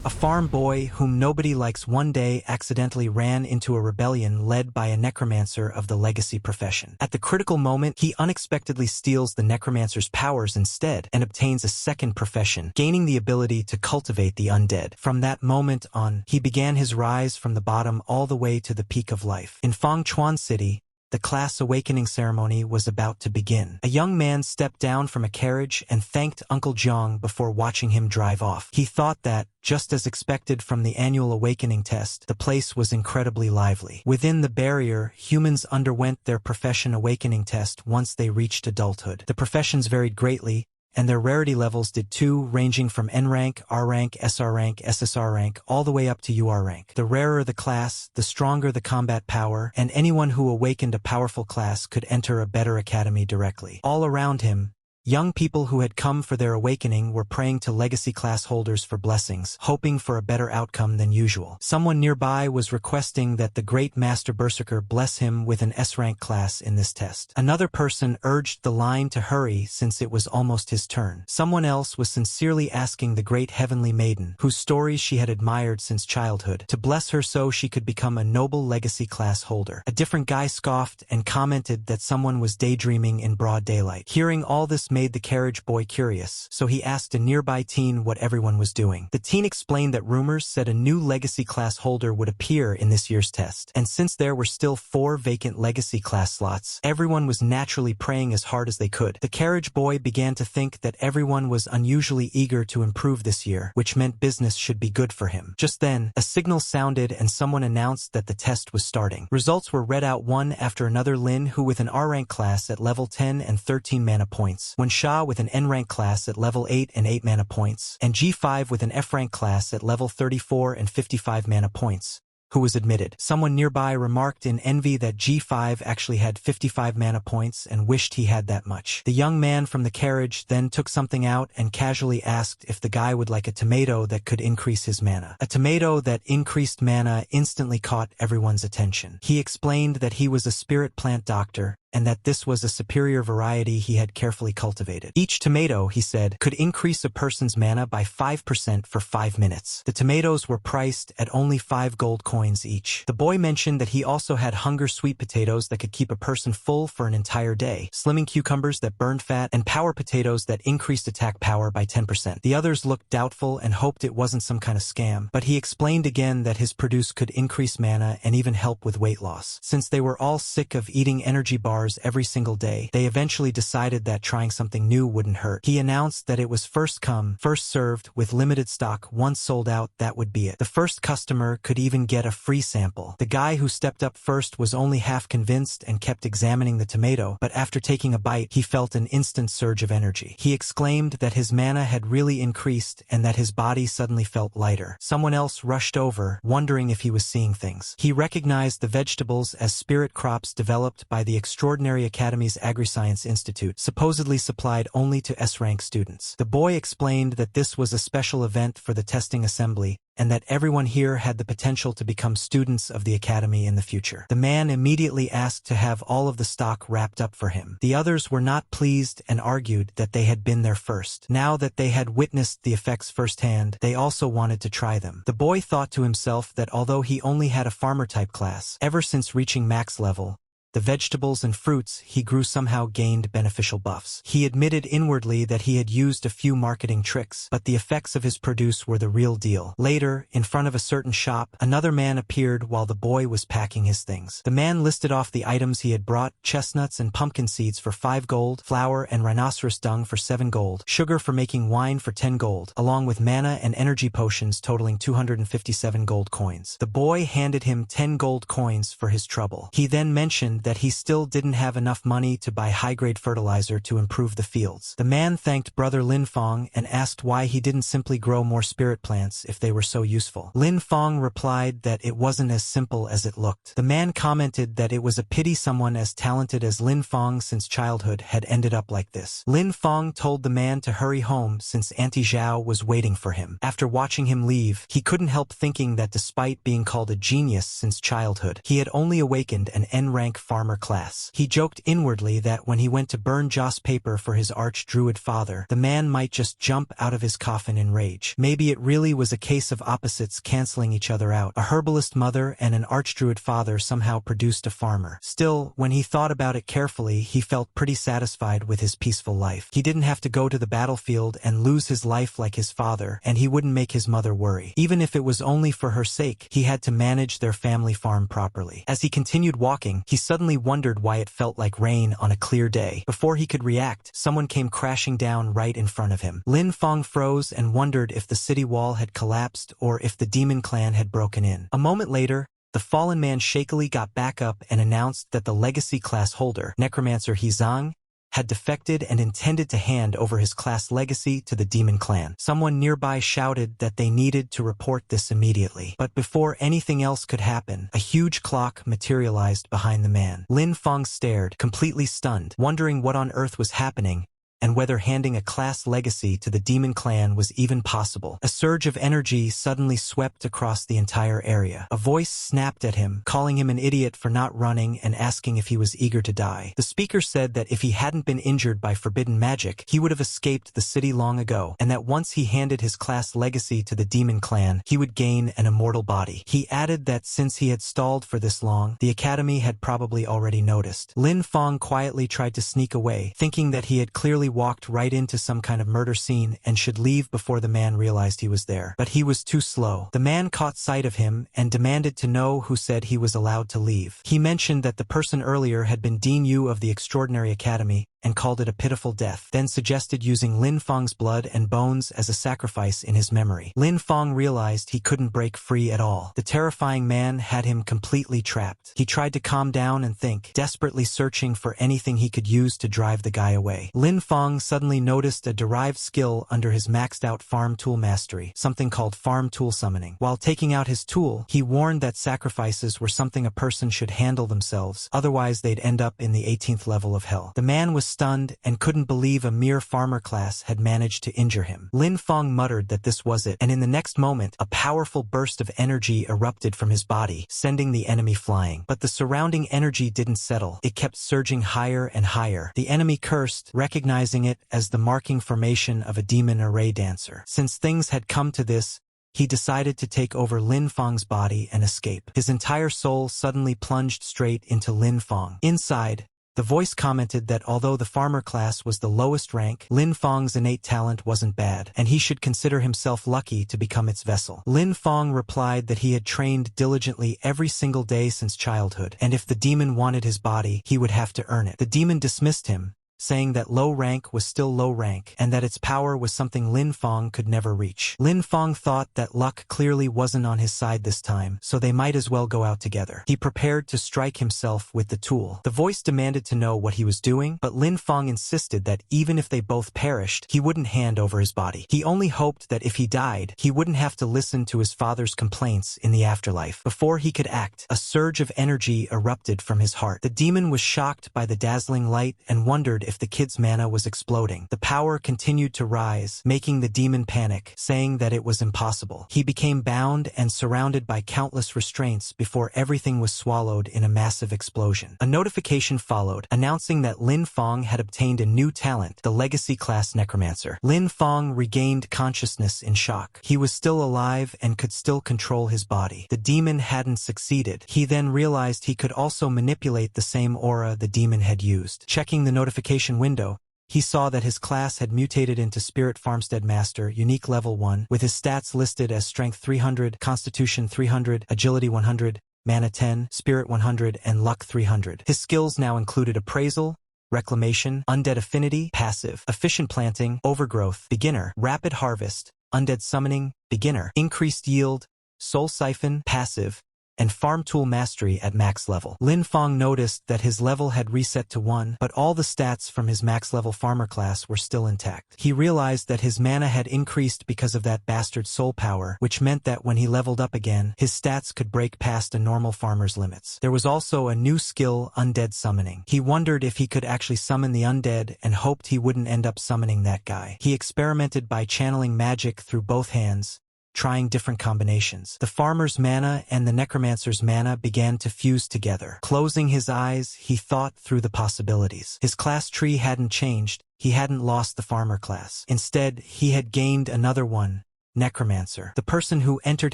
A farm boy whom nobody likes one day accidentally ran into a rebellion led by a necromancer of the legacy profession. At the critical moment, he unexpectedly steals the necromancer's powers instead and obtains a second profession, gaining the ability to cultivate the undead. From that moment on, he began his rise from the bottom all the way to the peak of life. In Fangchuan City, the class awakening ceremony was about to begin. A young man stepped down from a carriage and thanked Uncle Jiang before watching him drive off. He thought that, just as expected from the annual awakening test, the place was incredibly lively. Within the barrier, humans underwent their profession awakening test once they reached adulthood. The professions varied greatly, and their rarity levels did too, ranging from N rank, R rank, SR rank, SSR rank, all the way up to UR rank. The rarer the class, the stronger the combat power, and anyone who awakened a powerful class could enter a better academy directly. All around him, young people who had come for their awakening were praying to legacy class holders for blessings, hoping for a better outcome than usual. Someone nearby was requesting that the great Master Berserker bless him with an S-rank class in this test. Another person urged the line to hurry since it was almost his turn. Someone else was sincerely asking the great heavenly maiden, whose stories she had admired since childhood, to bless her so she could become a noble legacy class holder. A different guy scoffed and commented that someone was daydreaming in broad daylight. Hearing all this made the carriage boy curious, so he asked a nearby teen what everyone was doing. The teen explained that rumors said a new legacy class holder would appear in this year's test, and since there were still 4 vacant legacy class slots, everyone was naturally praying as hard as they could. The carriage boy began to think that everyone was unusually eager to improve this year, which meant business should be good for him. Just then, a signal sounded and someone announced that the test was starting. Results were read out one after another. Lin, who with an R-rank class at level 10 and 13 mana points, when Sha with an N-rank class at level 8 and 8 mana points, and G5 with an F-rank class at level 34 and 55 mana points, who was admitted. Someone nearby remarked in envy that G5 actually had 55 mana points and wished he had that much. The young man from the carriage then took something out and casually asked if the guy would like a tomato that could increase his mana. A tomato that increased mana instantly caught everyone's attention. He explained that he was a spirit plant doctor, and that this was a superior variety he had carefully cultivated. Each tomato, he said, could increase a person's mana by 5% for 5 minutes. The tomatoes were priced at only 5 gold coins each. The boy mentioned that he also had hunger sweet potatoes that could keep a person full for an entire day, slimming cucumbers that burned fat, and power potatoes that increased attack power by 10%. The others looked doubtful and hoped it wasn't some kind of scam, but he explained again that his produce could increase mana and even help with weight loss. Since they were all sick of eating energy bars every single day, they eventually decided that trying something new wouldn't hurt. He announced that it was first come, first served, with limited stock. Once sold out, that would be it. The first customer could even get a free sample. The guy who stepped up first was only half convinced and kept examining the tomato, but after taking a bite, he felt an instant surge of energy. He exclaimed that his mana had really increased and that his body suddenly felt lighter. Someone else rushed over, wondering if he was seeing things. He recognized the vegetables as spirit crops developed by the Extraordinary Academy's Agri-Science Institute, supposedly supplied only to S-rank students. The boy explained that this was a special event for the testing assembly, and that everyone here had the potential to become students of the academy in the future. The man immediately asked to have all of the stock wrapped up for him. The others were not pleased and argued that they had been there first. Now that they had witnessed the effects firsthand, they also wanted to try them. The boy thought to himself that although he only had a farmer-type class, ever since reaching max level, the vegetables and fruits he grew somehow gained beneficial buffs. He admitted inwardly that he had used a few marketing tricks, but the effects of his produce were the real deal. Later, in front of a certain shop, another man appeared while the boy was packing his things. The man listed off the items he had brought: chestnuts and pumpkin seeds for 5 gold, flour and rhinoceros dung for 7 gold, sugar for making wine for 10 gold, along with mana and energy potions totaling 257 gold coins. The boy handed him 10 gold coins for his trouble. He then mentioned that he still didn't have enough money to buy high-grade fertilizer to improve the fields. The man thanked Brother Lin Fong and asked why he didn't simply grow more spirit plants if they were so useful. Lin Fong replied that it wasn't as simple as it looked. The man commented that it was a pity someone as talented as Lin Fong since childhood had ended up like this. Lin Fong told the man to hurry home since Auntie Zhao was waiting for him. After watching him leave, he couldn't help thinking that despite being called a genius since childhood, he had only awakened an N-rank farmer class. He joked inwardly that when he went to burn joss paper for his arch-druid father, the man might just jump out of his coffin in rage. Maybe it really was a case of opposites canceling each other out. A herbalist mother and an arch-druid father somehow produced a farmer. Still, when he thought about it carefully, he felt pretty satisfied with his peaceful life. He didn't have to go to the battlefield and lose his life like his father, and he wouldn't make his mother worry. Even if it was only for her sake, he had to manage their family farm properly. As he continued walking, he suddenly wondered why it felt like rain on a clear day. Before he could react, someone came crashing down right in front of him. Lin Feng froze and wondered if the city wall had collapsed or if the demon clan had broken in. A moment later, the fallen man shakily got back up and announced that the legacy class holder, Necromancer Hizang, had defected and intended to hand over his class legacy to the demon clan. Someone nearby shouted that they needed to report this immediately. But before anything else could happen, a huge clock materialized behind the man. Lin Feng stared, completely stunned, wondering what on earth was happening and whether handing a class legacy to the demon clan was even possible. A surge of energy suddenly swept across the entire area. A voice snapped at him, calling him an idiot for not running and asking if he was eager to die. The speaker said that if he hadn't been injured by forbidden magic, he would have escaped the city long ago, and that once he handed his class legacy to the demon clan, he would gain an immortal body. He added that since he had stalled for this long, the academy had probably already noticed. Lin Feng quietly tried to sneak away, thinking that he had clearly walked right into some kind of murder scene and should leave before the man realized he was there. But he was too slow. The man caught sight of him and demanded to know who said he was allowed to leave. He mentioned that the person earlier had been Dean Yu of the Extraordinary Academy and called it a pitiful death, then suggested using Lin Feng's blood and bones as a sacrifice in his memory. Lin Feng realized he couldn't break free at all. The terrifying man had him completely trapped. He tried to calm down and think, desperately searching for anything he could use to drive the guy away. Lin Feng suddenly noticed a derived skill under his maxed-out farm tool mastery, something called farm tool summoning. While taking out his tool, he warned that sacrifices were something a person should handle themselves, otherwise they'd end up in the 18th level of hell. The man was stunned and couldn't believe a mere farmer class had managed to injure him. Lin Feng muttered that this was it, and in the next moment, a powerful burst of energy erupted from his body, sending the enemy flying. But the surrounding energy didn't settle. It kept surging higher and higher. The enemy cursed, recognizing it as the marking formation of a demon array dancer. Since things had come to this, he decided to take over Lin Feng's body and escape. His entire soul suddenly plunged straight into Lin Feng. Inside, the voice commented that although the farmer class was the lowest rank, Lin Feng's innate talent wasn't bad, and he should consider himself lucky to become its vessel. Lin Feng replied that he had trained diligently every single day since childhood, and if the demon wanted his body, he would have to earn it. The demon dismissed him, saying that low rank was still low rank and that its power was something Lin Feng could never reach. Lin Feng thought that luck clearly wasn't on his side this time, so they might as well go out together. He prepared to strike himself with the tool. The voice demanded to know what he was doing, but Lin Feng insisted that even if they both perished, he wouldn't hand over his body. He only hoped that if he died, he wouldn't have to listen to his father's complaints in the afterlife. Before he could act, a surge of energy erupted from his heart. The demon was shocked by the dazzling light and wondered if the kid's mana was exploding. The power continued to rise, making the demon panic, saying that it was impossible. He became bound and surrounded by countless restraints before everything was swallowed in a massive explosion. A notification followed, announcing that Lin Feng had obtained a new talent, the Legacy Class Necromancer. Lin Feng regained consciousness in shock. He was still alive and could still control his body. The demon hadn't succeeded. He then realized he could also manipulate the same aura the demon had used. Checking the notification window, he saw that his class had mutated into Spirit Farmstead Master, Unique Level 1, with his stats listed as Strength 300, Constitution 300, Agility 100, Mana 10, Spirit 100, and Luck 300. His skills now included Appraisal, Reclamation, Undead Affinity, Passive, Efficient Planting, Overgrowth, Beginner, Rapid Harvest, Undead Summoning, Beginner, Increased Yield, Soul Siphon, Passive, and Farm Tool Mastery at max level. Lin Feng noticed that his level had reset to 1, but all the stats from his max level farmer class were still intact. He realized that his mana had increased because of that bastard soul power, which meant that when he leveled up again, his stats could break past a normal farmer's limits. There was also a new skill, Undead Summoning. He wondered if he could actually summon the undead and hoped he wouldn't end up summoning that guy. He experimented by channeling magic through both hands, trying different combinations. The farmer's mana and the necromancer's mana began to fuse together. Closing his eyes, he thought through the possibilities. His class tree hadn't changed. He hadn't lost the farmer class. Instead, he had gained another one. Necromancer. The person who entered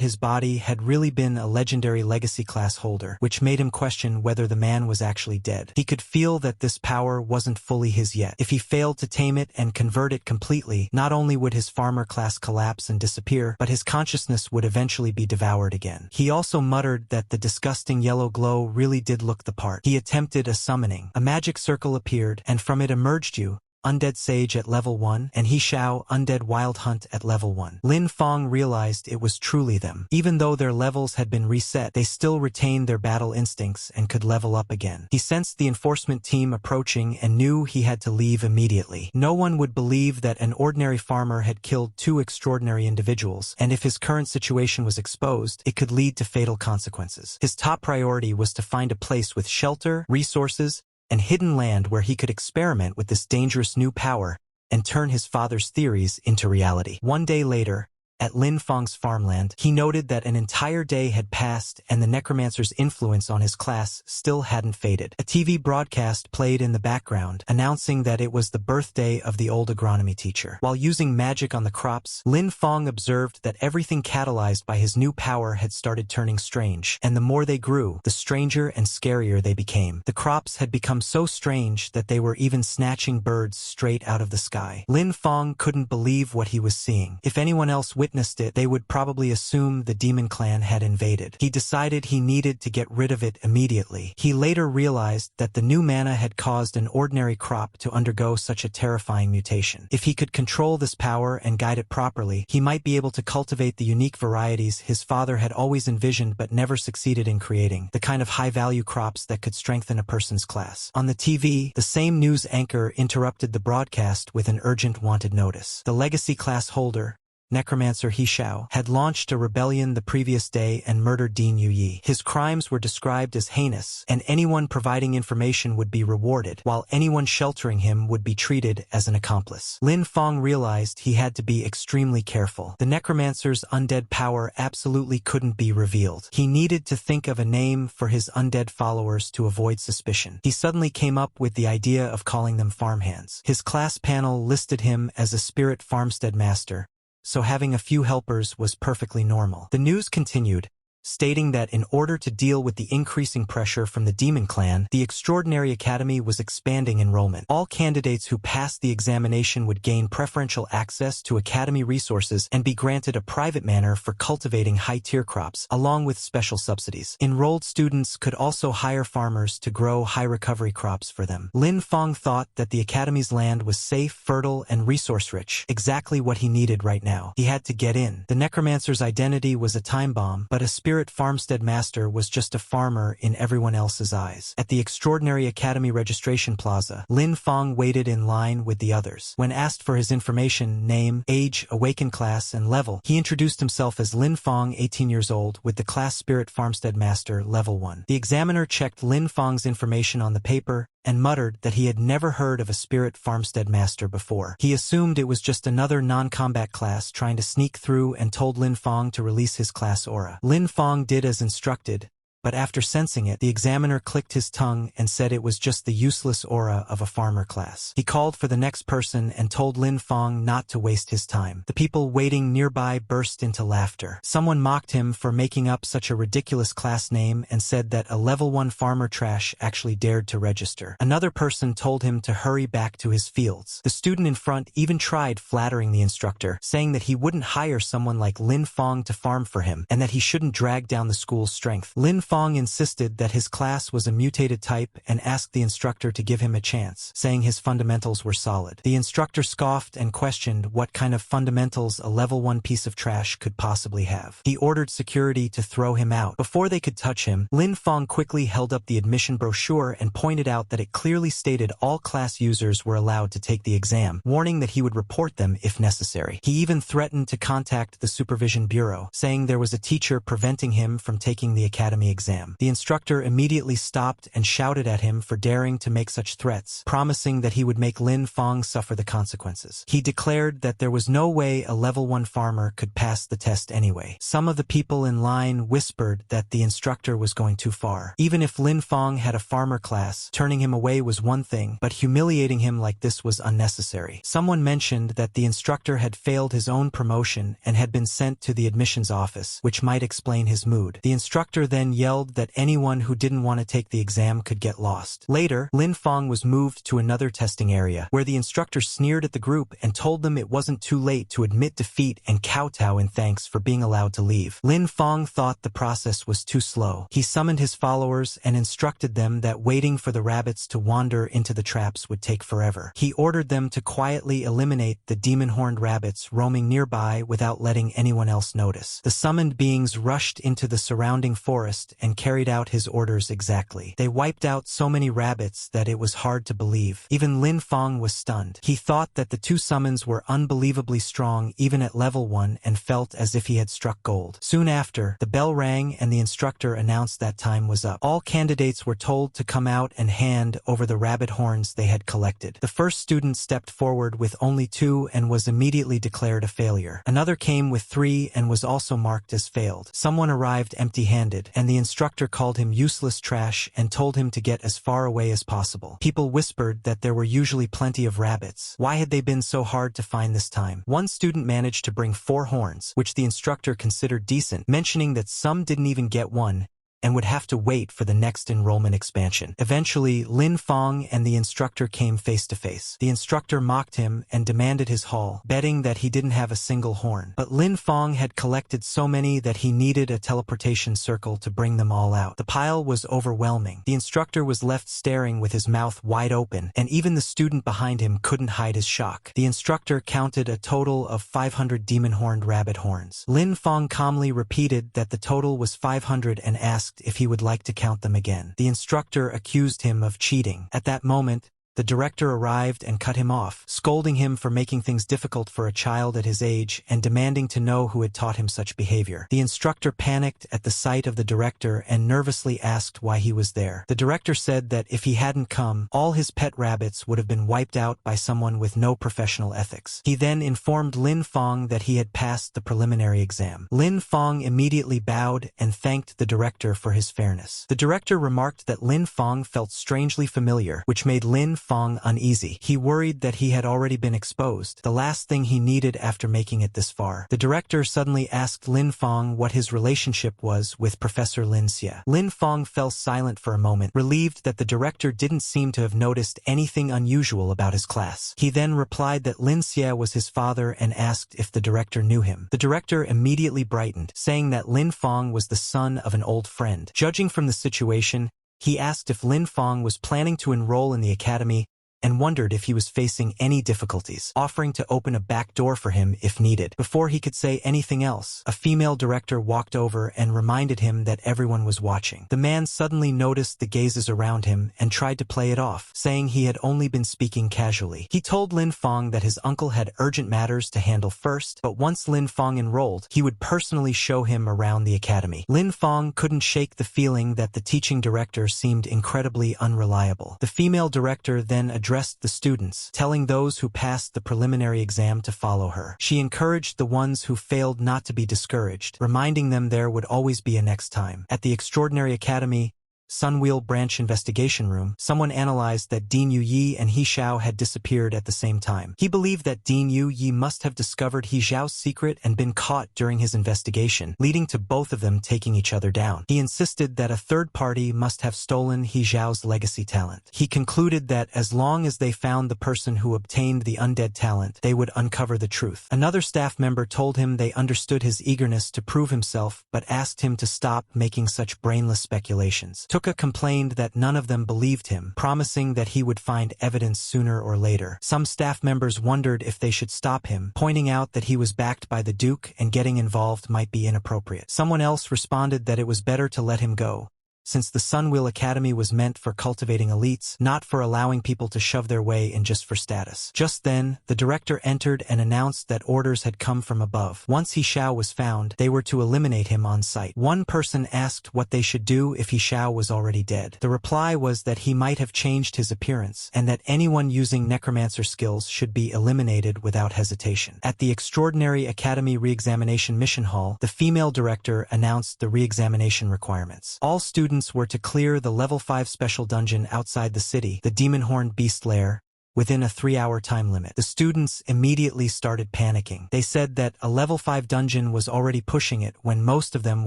his body had really been a legendary legacy class holder, which made him question whether the man was actually dead. He could feel that this power wasn't fully his yet. If he failed to tame it and convert it completely, not only would his farmer class collapse and disappear, but his consciousness would eventually be devoured again. He also muttered that the disgusting yellow glow really did look the part. He attempted a summoning. A magic circle appeared, and from it emerged you, Undead Sage at level 1, and He Shao, Undead Wild Hunt at level 1. Lin Fong realized it was truly them. Even though their levels had been reset, they still retained their battle instincts and could level up again. He sensed the enforcement team approaching and knew he had to leave immediately. No one would believe that an ordinary farmer had killed two extraordinary individuals, and if his current situation was exposed, it could lead to fatal consequences. His top priority was to find a place with shelter, resources, and hidden land where he could experiment with this dangerous new power and turn his father's theories into reality. One day later, at Lin Fong's farmland, he noted that an entire day had passed and the necromancer's influence on his class still hadn't faded. A TV broadcast played in the background, announcing that it was the birthday of the old agronomy teacher. While using magic on the crops, Lin Fong observed that everything catalyzed by his new power had started turning strange, and the more they grew, the stranger and scarier they became. The crops had become so strange that they were even snatching birds straight out of the sky. Lin Fong couldn't believe what he was seeing. If anyone else witnessed it, they would probably assume the demon clan had invaded. He decided he needed to get rid of it immediately. He later realized that the new mana had caused an ordinary crop to undergo such a terrifying mutation. If he could control this power and guide it properly, he might be able to cultivate the unique varieties his father had always envisioned but never succeeded in creating, the kind of high-value crops that could strengthen a person's class. On the TV, the same news anchor interrupted the broadcast with an urgent wanted notice. The legacy class holder, Necromancer He Shao, had launched a rebellion the previous day and murdered Dean Yu. His crimes were described as heinous, and anyone providing information would be rewarded, while anyone sheltering him would be treated as an accomplice. Lin Fong realized he had to be extremely careful. The Necromancer's undead power absolutely couldn't be revealed. He needed to think of a name for his undead followers to avoid suspicion. He suddenly came up with the idea of calling them farmhands. His class panel listed him as a spirit farmstead master, so having a few helpers was perfectly normal. The news continued, stating that in order to deal with the increasing pressure from the Demon Clan, the Extraordinary Academy was expanding enrollment. All candidates who passed the examination would gain preferential access to Academy resources and be granted a private manor for cultivating high-tier crops, along with special subsidies. Enrolled students could also hire farmers to grow high-recovery crops for them. Lin Fong thought that the Academy's land was safe, fertile, and resource-rich, exactly what he needed right now. He had to get in. The Necromancer's identity was a time bomb, but a spirit farmstead master was just a farmer in everyone else's eyes. At the Extraordinary Academy registration plaza, Lin Fong waited in line with the others. When asked for his information, name, age, awakened class, and level, he introduced himself as Lin Fong, 18 years old, with the class Spirit Farmstead Master, level 1. The examiner checked Lin Fong's information on the paper and muttered that he had never heard of a Spirit Farmstead Master before. He assumed it was just another non-combat class trying to sneak through and told Lin Fong to release his class aura. Lin Fong did as instructed, but after sensing it, the examiner clicked his tongue and said it was just the useless aura of a farmer class. He called for the next person and told Lin Fong not to waste his time. The people waiting nearby burst into laughter. Someone mocked him for making up such a ridiculous class name and said that a level 1 farmer trash actually dared to register. Another person told him to hurry back to his fields. The student in front even tried flattering the instructor, saying that he wouldn't hire someone like Lin Fong to farm for him and that he shouldn't drag down the school's strength. Lin Fong insisted that his class was a mutated type and asked the instructor to give him a chance, saying his fundamentals were solid. The instructor scoffed and questioned what kind of fundamentals a level 1 piece of trash could possibly have. He ordered security to throw him out. Before they could touch him, Lin Fong quickly held up the admission brochure and pointed out that it clearly stated all class users were allowed to take the exam, warning that he would report them if necessary. He even threatened to contact the Supervision Bureau, saying there was a teacher preventing him from taking the academy exam. The instructor immediately stopped and shouted at him for daring to make such threats, promising that he would make Lin Fong suffer the consequences. He declared that there was no way a level 1 farmer could pass the test anyway. Some of the people in line whispered that the instructor was going too far. Even if Lin Fong had a farmer class, turning him away was one thing, but humiliating him like this was unnecessary. Someone mentioned that the instructor had failed his own promotion and had been sent to the admissions office, which might explain his mood. The instructor then yelled that anyone who didn't want to take the exam could get lost. Later, Lin Fong was moved to another testing area, where the instructor sneered at the group and told them it wasn't too late to admit defeat and kowtow in thanks for being allowed to leave. Lin Fong thought the process was too slow. He summoned his followers and instructed them that waiting for the rabbits to wander into the traps would take forever. He ordered them to quietly eliminate the demon-horned rabbits roaming nearby without letting anyone else notice. The summoned beings rushed into the surrounding forest and carried out his orders exactly. They wiped out so many rabbits that it was hard to believe. Even Lin Fong was stunned. He thought that the 2 summons were unbelievably strong even at level 1 and felt as if he had struck gold. Soon after, the bell rang and the instructor announced that time was up. All candidates were told to come out and hand over the rabbit horns they had collected. The first student stepped forward with only 2 and was immediately declared a failure. Another came with 3 and was also marked as failed. Someone arrived empty-handed, and the instructor called him useless trash and told him to get as far away as possible. People whispered that there were usually plenty of rabbits. Why had they been so hard to find this time? One student managed to bring 4 horns, which the instructor considered decent, mentioning that some didn't even get one and would have to wait for the next enrollment expansion. Eventually, Lin Fong and the instructor came face to face. The instructor mocked him and demanded his haul, betting that he didn't have a single horn. But Lin Fong had collected so many that he needed a teleportation circle to bring them all out. The pile was overwhelming. The instructor was left staring with his mouth wide open, and even the student behind him couldn't hide his shock. The instructor counted a total of 500 demon-horned rabbit horns. Lin Fong calmly repeated that the total was 500 and asked if he would like to count them again. The instructor accused him of cheating. At that moment, the director arrived and cut him off, scolding him for making things difficult for a child at his age and demanding to know who had taught him such behavior. The instructor panicked at the sight of the director and nervously asked why he was there. The director said that if he hadn't come, all his pet rabbits would have been wiped out by someone with no professional ethics. He then informed Lin Fong that he had passed the preliminary exam. Lin Fong immediately bowed and thanked the director for his fairness. The director remarked that Lin Fong felt strangely familiar, which made Lin Fong uneasy. He worried that he had already been exposed, the last thing he needed after making it this far. The director suddenly asked Lin Fong what his relationship was with Professor Lin Xie. Lin Fong fell silent for a moment, relieved that the director didn't seem to have noticed anything unusual about his class. He then replied that Lin Xie was his father and asked if the director knew him. The director immediately brightened, saying that Lin Fong was the son of an old friend. Judging from the situation, he asked if Lin Fong was planning to enroll in the academy and wondered if he was facing any difficulties, offering to open a back door for him if needed. Before he could say anything else, a female director walked over and reminded him that everyone was watching. The man suddenly noticed the gazes around him and tried to play it off, saying he had only been speaking casually. He told Lin Fong that his uncle had urgent matters to handle first, but once Lin Fong enrolled, he would personally show him around the academy. Lin Fong couldn't shake the feeling that the teaching director seemed incredibly unreliable. The female director then addressed the students, telling those who passed the preliminary exam to follow her. She encouraged the ones who failed not to be discouraged, reminding them there would always be a next time. At the Extraordinary Academy, Sunwheel Branch Investigation Room, someone analyzed that Dean Yu Yi and He Xiao had disappeared at the same time. He believed that Dean Yu Yi must have discovered He Xiao's secret and been caught during his investigation, leading to both of them taking each other down. He insisted that a third party must have stolen He Xiao's legacy talent. He concluded that as long as they found the person who obtained the undead talent, they would uncover the truth. Another staff member told him they understood his eagerness to prove himself, but asked him to stop making such brainless speculations. Tuka complained that none of them believed him, promising that he would find evidence sooner or later. Some staff members wondered if they should stop him, pointing out that he was backed by the Duke and getting involved might be inappropriate. Someone else responded that it was better to let him go, since the Sunwheel Academy was meant for cultivating elites, not for allowing people to shove their way in just for status. Just then, the director entered and announced that orders had come from above. Once He Xiao was found, they were to eliminate him on sight. One person asked what they should do if He Xiao was already dead. The reply was that he might have changed his appearance, and that anyone using necromancer skills should be eliminated without hesitation. At the Extraordinary Academy Re-examination Mission Hall, the female director announced the re-examination requirements. All students were to clear the Level 5 special dungeon outside the city, the Demon-Horned Beast Lair, within a 3-hour time limit. The students immediately started panicking. They said that a level 5 dungeon was already pushing it when most of them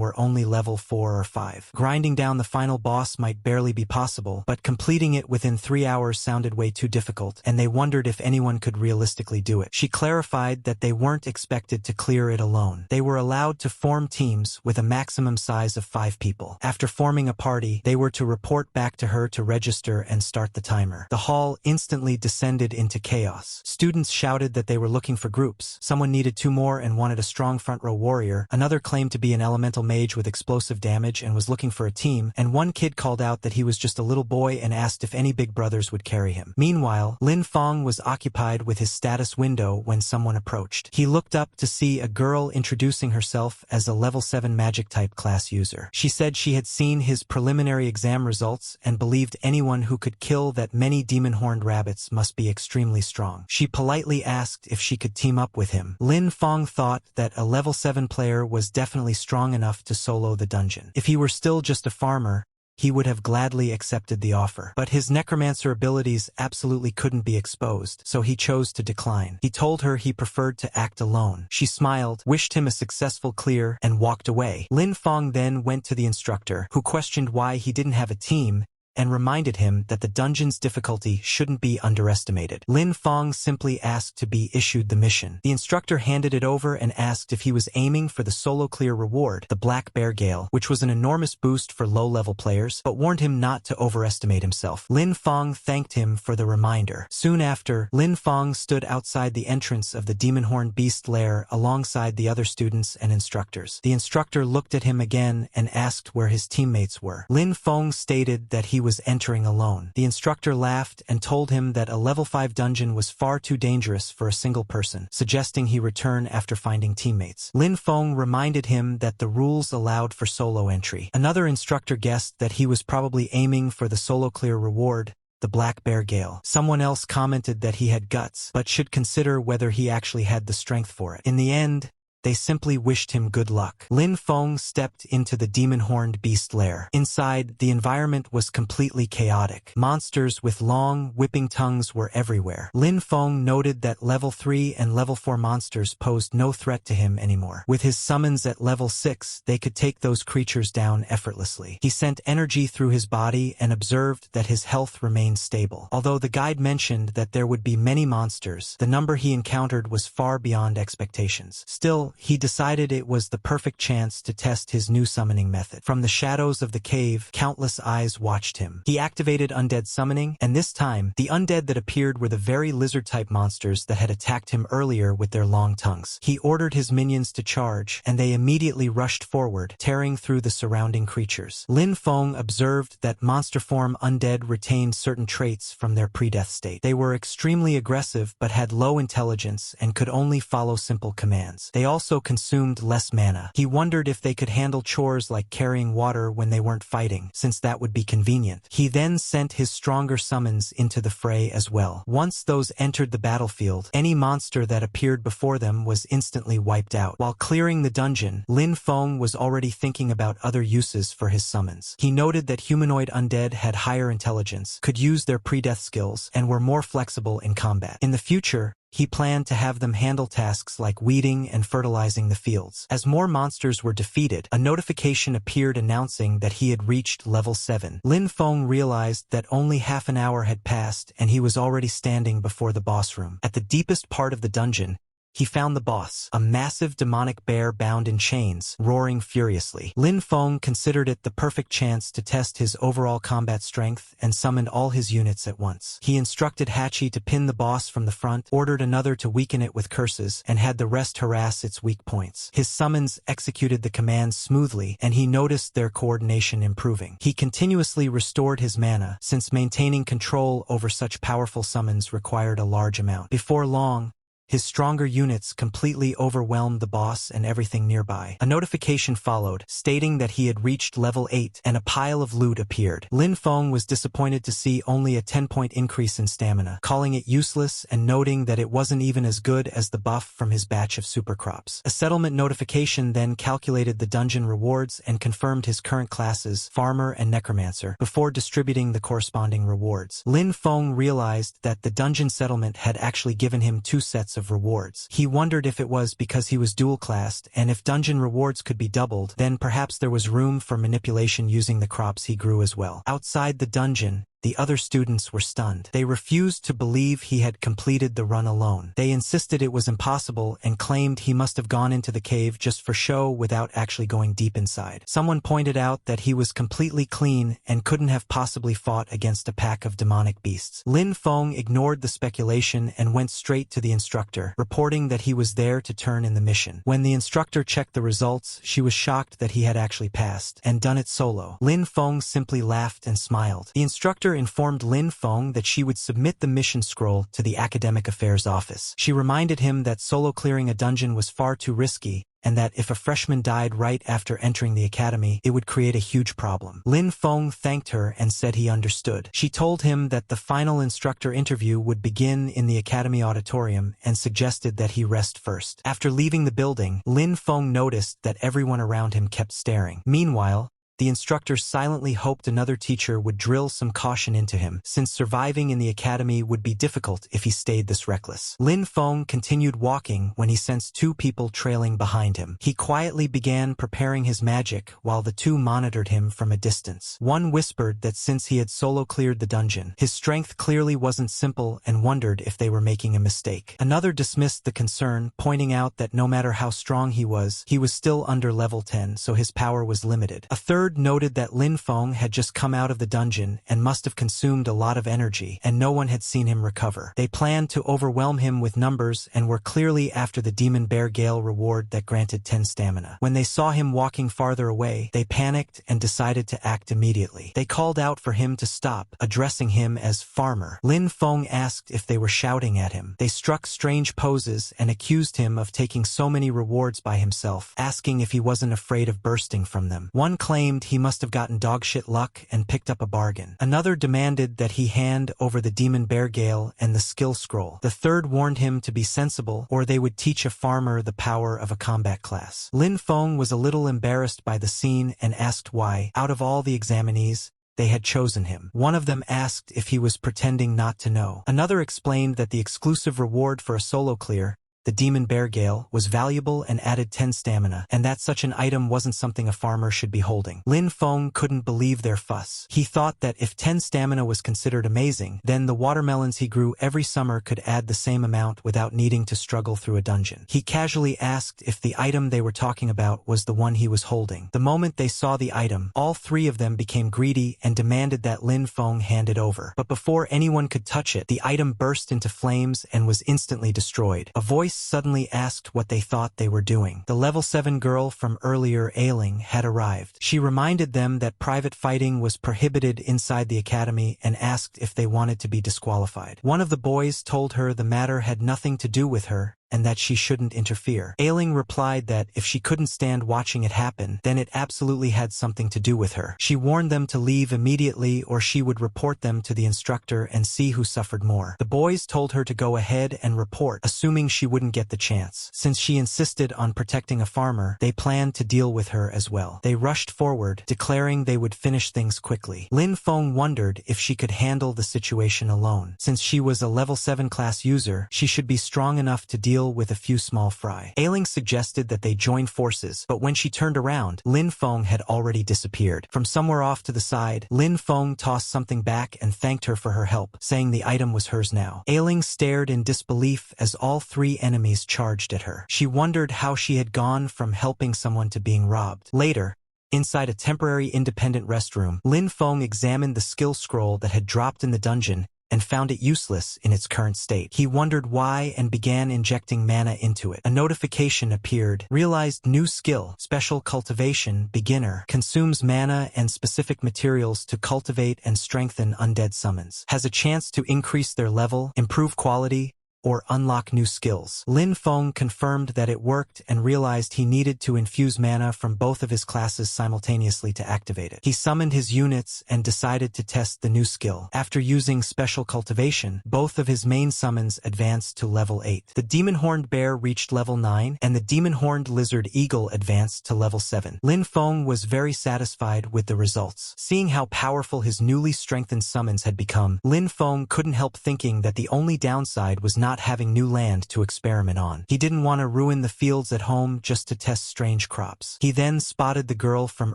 were only level 4 or 5. Grinding down the final boss might barely be possible, but completing it within 3 hours sounded way too difficult, and they wondered if anyone could realistically do it. She clarified that they weren't expected to clear it alone. They were allowed to form teams with a maximum size of 5 people. After forming a party, they were to report back to her to register and start the timer. The hall instantly descended into chaos. Students shouted that they were looking for groups. Someone needed 2 more and wanted a strong front row warrior. Another claimed to be an elemental mage with explosive damage and was looking for a team, and one kid called out that he was just a little boy and asked if any big brothers would carry him. Meanwhile, Lin Feng was occupied with his status window when someone approached. He looked up to see a girl introducing herself as a level 7 magic type class user. She said she had seen his preliminary exam results and believed anyone who could kill that many demon-horned rabbits must be extremely strong. She politely asked if she could team up with him. Lin Feng thought that a level 7 player was definitely strong enough to solo the dungeon. If he were still just a farmer, he would have gladly accepted the offer. But his necromancer abilities absolutely couldn't be exposed, so he chose to decline. He told her he preferred to act alone. She smiled, wished him a successful clear, and walked away. Lin Feng then went to the instructor, who questioned why he didn't have a team, and reminded him that the dungeon's difficulty shouldn't be underestimated. Lin Feng simply asked to be issued the mission. The instructor handed it over and asked if he was aiming for the solo clear reward, the Black Bear Gale, which was an enormous boost for low-level players, but warned him not to overestimate himself. Lin Feng thanked him for the reminder. Soon after, Lin Feng stood outside the entrance of the Demon-Horned Beast Lair alongside the other students and instructors. The instructor looked at him again and asked where his teammates were. Lin Feng stated that he was entering alone. The instructor laughed and told him that a level 5 dungeon was far too dangerous for a single person, suggesting he return after finding teammates. Lin Feng reminded him that the rules allowed for solo entry. Another instructor guessed that he was probably aiming for the solo clear reward, the Black Bear Gale. Someone else commented that he had guts, but should consider whether he actually had the strength for it. In the end, they simply wished him good luck. Lin Feng stepped into the demon-horned beast lair. Inside, the environment was completely chaotic. Monsters with long, whipping tongues were everywhere. Lin Feng noted that level 3 and level 4 monsters posed no threat to him anymore. With his summons at level 6, they could take those creatures down effortlessly. He sent energy through his body and observed that his health remained stable. Although the guide mentioned that there would be many monsters, the number he encountered was far beyond expectations. Still, he decided it was the perfect chance to test his new summoning method. From the shadows of the cave, countless eyes watched him. He activated undead summoning, and this time, the undead that appeared were the very lizard-type monsters that had attacked him earlier with their long tongues. He ordered his minions to charge, and they immediately rushed forward, tearing through the surrounding creatures. Lin Feng observed that monster form undead retained certain traits from their pre-death state. They were extremely aggressive but had low intelligence and could only follow simple commands. They also consumed less mana. He wondered if they could handle chores like carrying water when they weren't fighting, since that would be convenient. He then sent his stronger summons into the fray as well. Once those entered the battlefield, any monster that appeared before them was instantly wiped out. While clearing the dungeon, Lin Feng was already thinking about other uses for his summons. He noted that humanoid undead had higher intelligence, could use their pre-death skills, and were more flexible in combat. In the future, he planned to have them handle tasks like weeding and fertilizing the fields. As more monsters were defeated, a notification appeared announcing that he had reached level 7. Lin Feng realized that only half an hour had passed and he was already standing before the boss room. At the deepest part of the dungeon, he found the boss, a massive demonic bear bound in chains, roaring furiously. Lin Feng considered it the perfect chance to test his overall combat strength and summoned all his units at once. He instructed Hachi to pin the boss from the front, ordered another to weaken it with curses, and had the rest harass its weak points. His summons executed the commands smoothly, and he noticed their coordination improving. He continuously restored his mana, since maintaining control over such powerful summons required a large amount. Before long, his stronger units completely overwhelmed the boss and everything nearby. A notification followed, stating that he had reached level 8, and a pile of loot appeared. Lin Feng was disappointed to see only a 10-point increase in stamina, calling it useless and noting that it wasn't even as good as the buff from his batch of supercrops. A settlement notification then calculated the dungeon rewards and confirmed his current classes, Farmer and Necromancer, before distributing the corresponding rewards. Lin Feng realized that the dungeon settlement had actually given him 2 sets of rewards. He wondered if it was because he was dual-classed, and if dungeon rewards could be doubled, then perhaps there was room for manipulation using the crops he grew as well. Outside the dungeon, the other students were stunned. They refused to believe he had completed the run alone. They insisted it was impossible and claimed he must have gone into the cave just for show without actually going deep inside. Someone pointed out that he was completely clean and couldn't have possibly fought against a pack of demonic beasts. Lin Feng ignored the speculation and went straight to the instructor, reporting that he was there to turn in the mission. When the instructor checked the results, she was shocked that he had actually passed, and done it solo. Lin Feng simply laughed and smiled. The instructor informed Lin Feng that she would submit the mission scroll to the Academic Affairs Office. She reminded him that solo clearing a dungeon was far too risky, and that if a freshman died right after entering the academy, it would create a huge problem. Lin Feng thanked her and said he understood. She told him that the final instructor interview would begin in the academy auditorium and suggested that he rest first. After leaving the building, Lin Feng noticed that everyone around him kept staring. Meanwhile, the instructor silently hoped another teacher would drill some caution into him, since surviving in the academy would be difficult if he stayed this reckless. Lin Feng continued walking when he sensed 2 people trailing behind him. He quietly began preparing his magic while the 2 monitored him from a distance. One whispered that since he had solo cleared the dungeon, his strength clearly wasn't simple and wondered if they were making a mistake. Another dismissed the concern, pointing out that no matter how strong he was still under level 10, so his power was limited. A third noted that Lin Feng had just come out of the dungeon and must have consumed a lot of energy, and no one had seen him recover. They planned to overwhelm him with numbers and were clearly after the Demon Bear Gale reward that granted 10 stamina. When they saw him walking farther away, they panicked and decided to act immediately. They called out for him to stop, addressing him as Farmer. Lin Feng asked if they were shouting at him. They struck strange poses and accused him of taking so many rewards by himself, asking if he wasn't afraid of bursting from them. One claimed he must have gotten dogshit luck and picked up a bargain. Another demanded that he hand over the Demon Bear Gale and the skill scroll. The third warned him to be sensible, or they would teach a farmer the power of a combat class. Lin Feng was a little embarrassed by the scene and asked why, out of all the examinees, they had chosen him. One of them asked if he was pretending not to know. Another explained that the exclusive reward for a solo clear, the Demon Bear Gale, was valuable and added 10 stamina, and that such an item wasn't something a farmer should be holding. Lin Feng couldn't believe their fuss. He thought that if 10 stamina was considered amazing, then the watermelons he grew every summer could add the same amount without needing to struggle through a dungeon. He casually asked if the item they were talking about was the one he was holding. The moment they saw the item, all 3 of them became greedy and demanded that Lin Feng hand it over. But before anyone could touch it, the item burst into flames and was instantly destroyed. A voice suddenly asked what they thought they were doing. The level 7 girl from earlier Ailing had arrived. She reminded them that private fighting was prohibited inside the academy and asked if they wanted to be disqualified. One of the boys told her the matter had nothing to do with her, and that she shouldn't interfere. Ailing replied that if she couldn't stand watching it happen, then it absolutely had something to do with her. She warned them to leave immediately or she would report them to the instructor and see who suffered more. The boys told her to go ahead and report, assuming she wouldn't get the chance. Since she insisted on protecting a farmer, they planned to deal with her as well. They rushed forward, declaring they would finish things quickly. Lin Feng wondered if she could handle the situation alone. Since she was a level 7 class user, she should be strong enough to deal deal with a few small fry. Ailing suggested that they join forces, but when she turned around, Lin Feng had already disappeared. From somewhere off to the side, Lin Feng tossed something back and thanked her for her help, saying the item was hers now. Ailing stared in disbelief as all three enemies charged at her. She wondered how she had gone from helping someone to being robbed. Later, inside a temporary independent restroom, Lin Feng examined the skill scroll that had dropped in the dungeon and found it useless in its current state. He wondered why and began injecting mana into it. A notification appeared. Realized new skill, Special Cultivation, Beginner, consumes mana and specific materials to cultivate and strengthen undead summons. Has a chance to increase their level, improve quality, or unlock new skills. Lin Feng confirmed that it worked and realized he needed to infuse mana from both of his classes simultaneously to activate it. He summoned his units and decided to test the new skill. After using Special Cultivation, both of his main summons advanced to level 8. The Demon-Horned Bear reached level 9, and the Demon-Horned Lizard Eagle advanced to level 7. Lin Feng was very satisfied with the results. Seeing how powerful his newly strengthened summons had become, Lin Feng couldn't help thinking that the only downside was not having new land to experiment on. He didn't want to ruin the fields at home just to test strange crops. He then spotted the girl from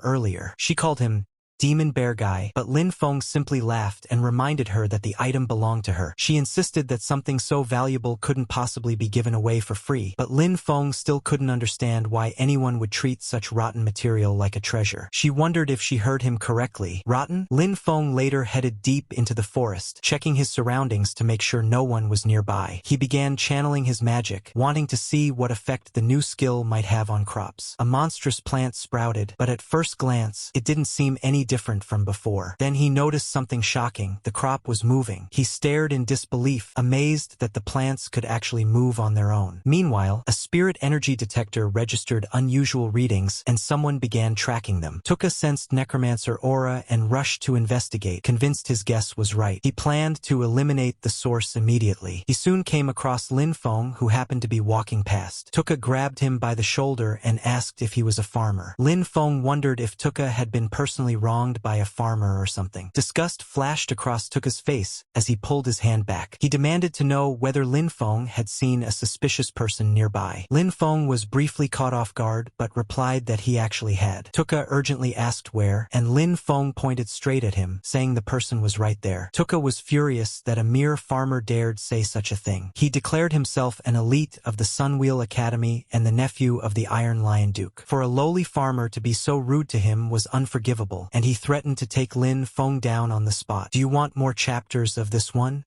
earlier. She called him Demon Bear Guy, but Lin Feng simply laughed and reminded her that the item belonged to her. She insisted that something so valuable couldn't possibly be given away for free, but Lin Feng still couldn't understand why anyone would treat such rotten material like a treasure. She wondered if she heard him correctly. Rotten? Lin Feng later headed deep into the forest, checking his surroundings to make sure no one was nearby. He began channeling his magic, wanting to see what effect the new skill might have on crops. A monstrous plant sprouted, but at first glance, it didn't seem any different from before. Then he noticed something shocking. The crop was moving. He stared in disbelief, amazed that the plants could actually move on their own. Meanwhile, a spirit energy detector registered unusual readings, and someone began tracking them. Tuka sensed Necromancer aura and rushed to investigate, convinced his guess was right. He planned to eliminate the source immediately. He soon came across Lin Feng, who happened to be walking past. Tuka grabbed him by the shoulder and asked if he was a farmer. Lin Feng wondered if Tuka had been personally wronged by a farmer or something. Disgust flashed across Tuka's face as he pulled his hand back. He demanded to know whether Lin Feng had seen a suspicious person nearby. Lin Feng was briefly caught off guard, but replied that he actually had. Tuka urgently asked where, and Lin Feng pointed straight at him, saying the person was right there. Tuka was furious that a mere farmer dared say such a thing. He declared himself an elite of the Sunwheel Academy and the nephew of the Iron Lion Duke. For a lowly farmer to be so rude to him was unforgivable, and he threatened to take Lin Feng down on the spot. Do you want more chapters of this one?